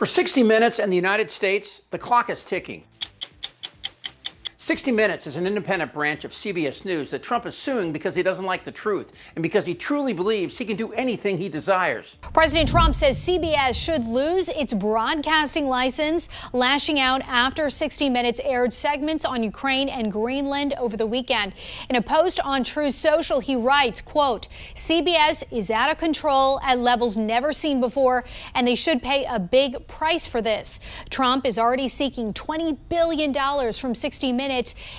For 60 Minutes and the United States, the clock is ticking. 60 Minutes is an independent branch of CBS News that Trump is suing because he doesn't like the truth and because he truly believes he can do anything he desires. President Trump says CBS should lose its broadcasting license, lashing out after 60 Minutes aired segments on Ukraine and Greenland over the weekend. In a post on Truth Social, he writes, quote, CBS is out of control at levels never seen before, and they should pay a big price for this. Trump is already seeking $20 billion from 60 Minutes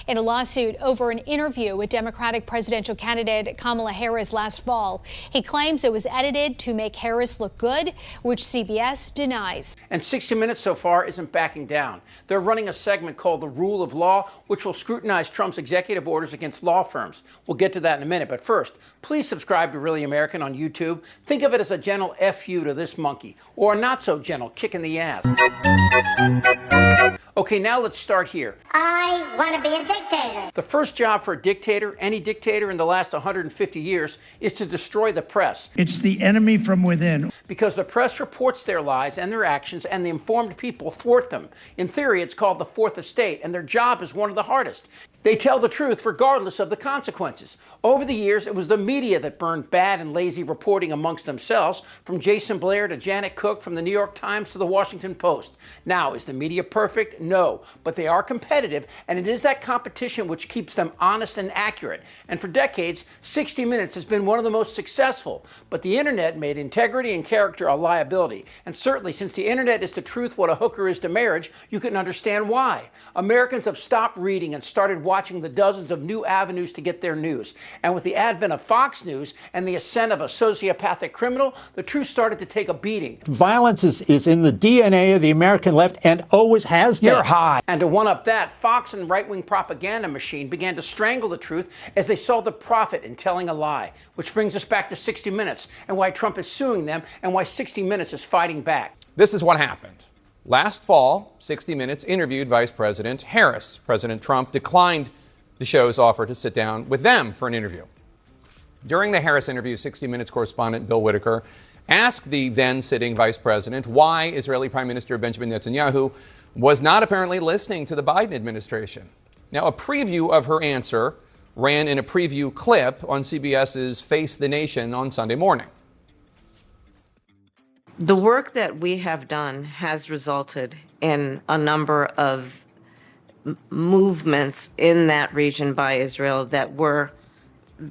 in a lawsuit over an interview with Democratic presidential candidate Kamala Harris last fall. He claims it was edited to make Harris look good, which CBS denies. And 60 Minutes so far isn't backing down. They're running a segment called The Rule of Law, which will scrutinize Trump's executive orders against law firms. We'll get to that in a minute. But first, please subscribe to Really American on YouTube. Think of it as a gentle F you to this monkey, or a not so gentle kick in the ass. Okay, now let's start here. I want to be a dictator. The first job for a dictator, any dictator in the last 150 years, is to destroy the press. It's the enemy from within. Because the press reports their lies and their actions, and the informed people thwart them. In theory, it's called the Fourth Estate, and their job is one of the hardest. They tell the truth regardless of the consequences. Over the years, it was the media that burned bad and lazy reporting amongst themselves, from Jason Blair to Janet Cook, from the New York Times to the Washington Post. Now, is the media perfect? No, but they are competitive, and it is that competition which keeps them honest and accurate. And for decades, 60 Minutes has been one of the most successful. But the internet made integrity and character a liability. And certainly, since the internet is to truth what a hooker is to marriage, you can understand why. Americans have stopped reading and started watching the dozens of new avenues to get their news. And with the advent of Fox News and the ascent of a sociopathic criminal, the truth started to take a beating. Violence is in the DNA of the American left and always has been. You're high. And to one-up that, Fox and right-wing propaganda machine began to strangle the truth as they saw the profit in telling a lie. Which brings us back to 60 Minutes and why Trump is suing them and why 60 Minutes is fighting back. This is what happened. Last fall, 60 Minutes interviewed Vice President Harris. President Trump declined the show's offer to sit down with them for an interview. During the Harris interview, 60 Minutes correspondent Bill Whitaker asked the then-sitting vice president why Israeli Prime Minister Benjamin Netanyahu was not apparently listening to the Biden administration. Now, a preview of her answer ran in a preview clip on CBS's Face the Nation on Sunday morning. The work that we have done has resulted in a number of movements in that region by Israel that were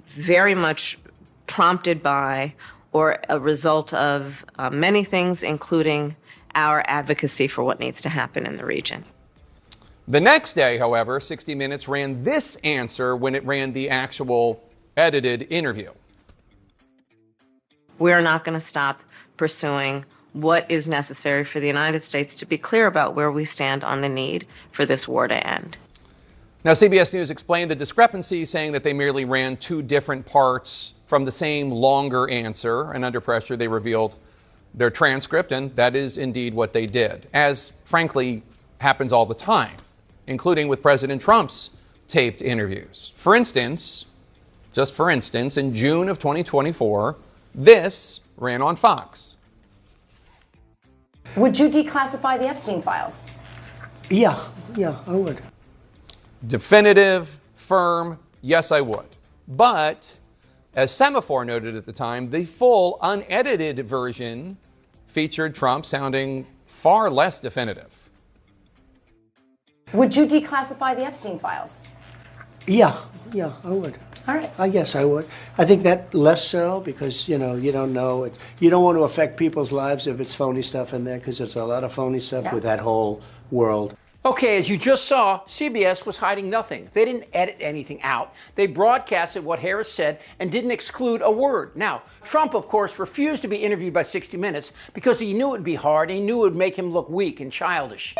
very much prompted by or a result of many things, including our advocacy for what needs to happen in the region. The next day, however, 60 Minutes ran this answer when it ran the actual edited interview. We are not going to stop pursuing what is necessary for the United States to be clear about where we stand on the need for this war to end. Now, CBS News explained the discrepancy, saying that they merely ran two different parts from the same longer answer, and under pressure they revealed their transcript, and that is indeed what they did, as frankly happens all the time, including with President Trump's taped interviews. For instance, just for instance, in June of 2024, this ran on Fox. Would you declassify the Epstein files? Yeah, I would. Definitive, firm, yes, I would. But, as Semaphore noted at the time, the full, unedited version featured Trump sounding far less definitive. Would you declassify the Epstein files? Yeah, I would. All right. I guess I would. I think that less so because, you don't know it. You don't want to affect people's lives if it's phony stuff in there, because there's a lot of phony stuff with that whole world. Okay, as you just saw, CBS was hiding nothing. They didn't edit anything out. They broadcasted what Harris said and didn't exclude a word. Now, Trump, of course, refused to be interviewed by 60 Minutes because he knew it would be hard and he knew it would make him look weak and childish.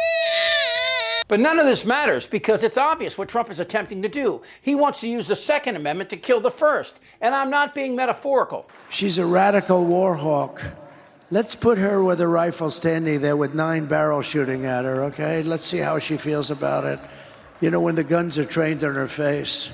But none of this matters because it's obvious what Trump is attempting to do. He wants to use the Second Amendment to kill the First. And I'm not being metaphorical. She's a radical war hawk. Let's put her with a rifle standing there with 9 barrels shooting at her, okay? Let's see how she feels about it. When the guns are trained on her face.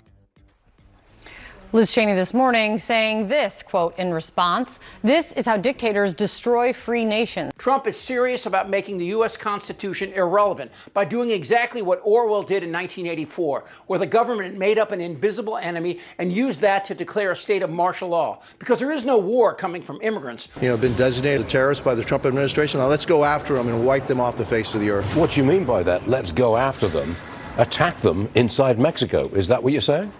Liz Cheney this morning saying this, quote, in response, "This is how dictators destroy free nations." Trump is serious about making the U.S. Constitution irrelevant by doing exactly what Orwell did in 1984, where the government made up an invisible enemy and used that to declare a state of martial law. Because there is no war coming from immigrants. Been designated a terrorist by the Trump administration. Now let's go after them and wipe them off the face of the earth. What do you mean by that? Let's go after them, attack them inside Mexico. Is that what you're saying?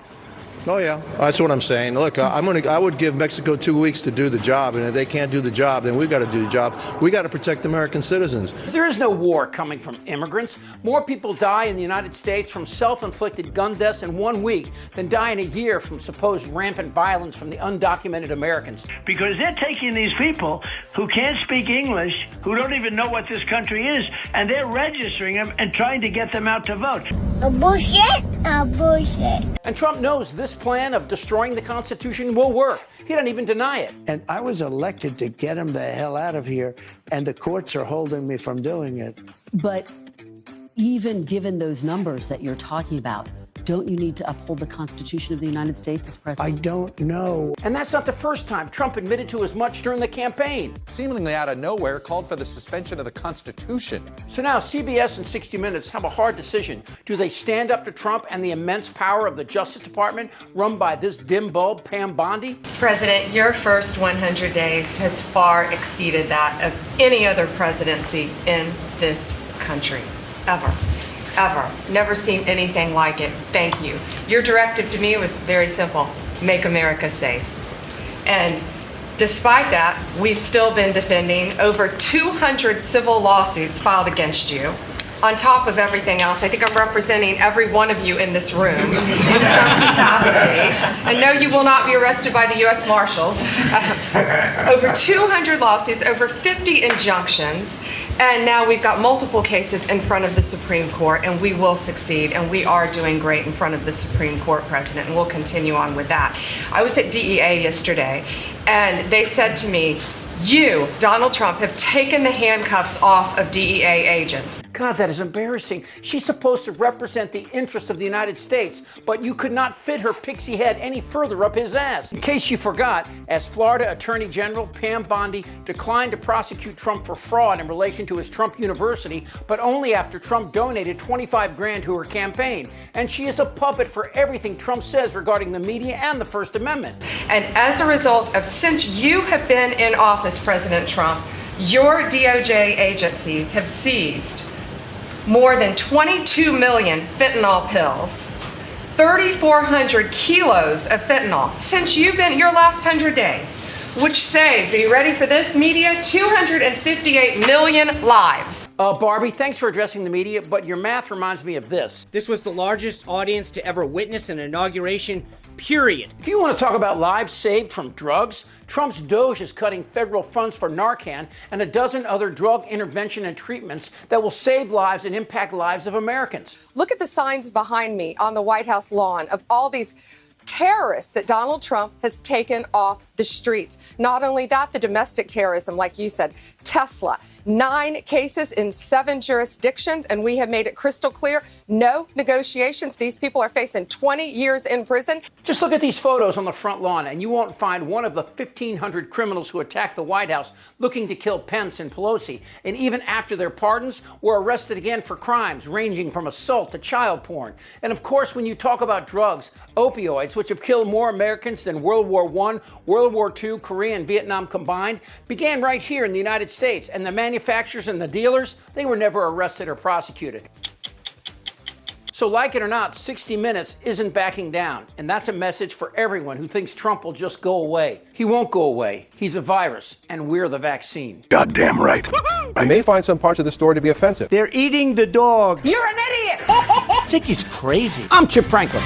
Oh, yeah, that's what I'm saying. Look, I would give Mexico 2 weeks to do the job, and if they can't do the job, then we've got to do the job. We got to protect American citizens. There is no war coming from immigrants. More people die in the United States from self-inflicted gun deaths in 1 week than die in a year from supposed rampant violence from the undocumented Americans. Because they're taking these people who can't speak English, who don't even know what this country is, and they're registering them and trying to get them out to vote. Bullshit. Bullshit. And Trump knows this plan of destroying the Constitution will work. He doesn't even deny it. And I was elected to get him the hell out of here, and the courts are holding me from doing it. But even given those numbers that you're talking about, don't you need to uphold the Constitution of the United States as president? I don't know. And that's not the first time Trump admitted to as much during the campaign. Seemingly out of nowhere, called for the suspension of the Constitution. So now CBS and 60 Minutes have a hard decision. Do they stand up to Trump and the immense power of the Justice Department run by this dim bulb, Pam Bondi? President, your first 100 days has far exceeded that of any other presidency in this country, ever. Ever. Never seen anything like it. Thank you. Your directive to me was very simple. Make America safe. And despite that, we've still been defending over 200 civil lawsuits filed against you. On top of everything else, I think I'm representing every one of you in this room in some capacity. And no, you will not be arrested by the U.S. Marshals. Over 200 lawsuits, over 50 injunctions. And now we've got multiple cases in front of the Supreme Court, and we will succeed, and we are doing great in front of the Supreme Court, President, and we'll continue on with that. I was at DEA yesterday, and they said to me, you, Donald Trump, have taken the handcuffs off of DEA agents. God, that is embarrassing. She's supposed to represent the interests of the United States, but you could not fit her pixie head any further up his ass. In case you forgot, as Florida Attorney General Pam Bondi declined to prosecute Trump for fraud in relation to his Trump University, but only after Trump donated $25,000 to her campaign. And she is a puppet for everything Trump says regarding the media and the First Amendment. And as a result of, since you have been in office, President Trump, your DOJ agencies have seized more than 22 million fentanyl pills, 3,400 kilos of fentanyl since you've been your last 100 days, which saved, are you ready for this, media, 258 million lives. Barbie, thanks for addressing the media, but your math reminds me of this. This was the largest audience to ever witness an inauguration, period. If you want to talk about lives saved from drugs, Trump's Doge is cutting federal funds for Narcan and a dozen other drug intervention and treatments that will save lives and impact lives of Americans. Look at the signs behind me on the White House lawn of all these terrorists that Donald Trump has taken off the streets. Not only that, the domestic terrorism, like you said, Tesla, 9 cases in 7 jurisdictions, and we have made it crystal clear, no negotiations. These people are facing 20 years in prison. Just look at these photos on the front lawn, and you won't find one of the 1,500 criminals who attacked the White House looking to kill Pence and Pelosi. And even after their pardons, were arrested again for crimes ranging from assault to child porn. And of course, when you talk about drugs, opioids, which have killed more Americans than World War I, World War II, Korea, and Vietnam combined, began right here in the United States. And the manufacturers and the dealers, they were never arrested or prosecuted. So like it or not, 60 Minutes isn't backing down. And that's a message for everyone who thinks Trump will just go away. He won't go away. He's a virus, and we're the vaccine. Goddamn right. I may find some parts of the story to be offensive. They're eating the dogs. You're an idiot! I think he's crazy. I'm Chip Franklin.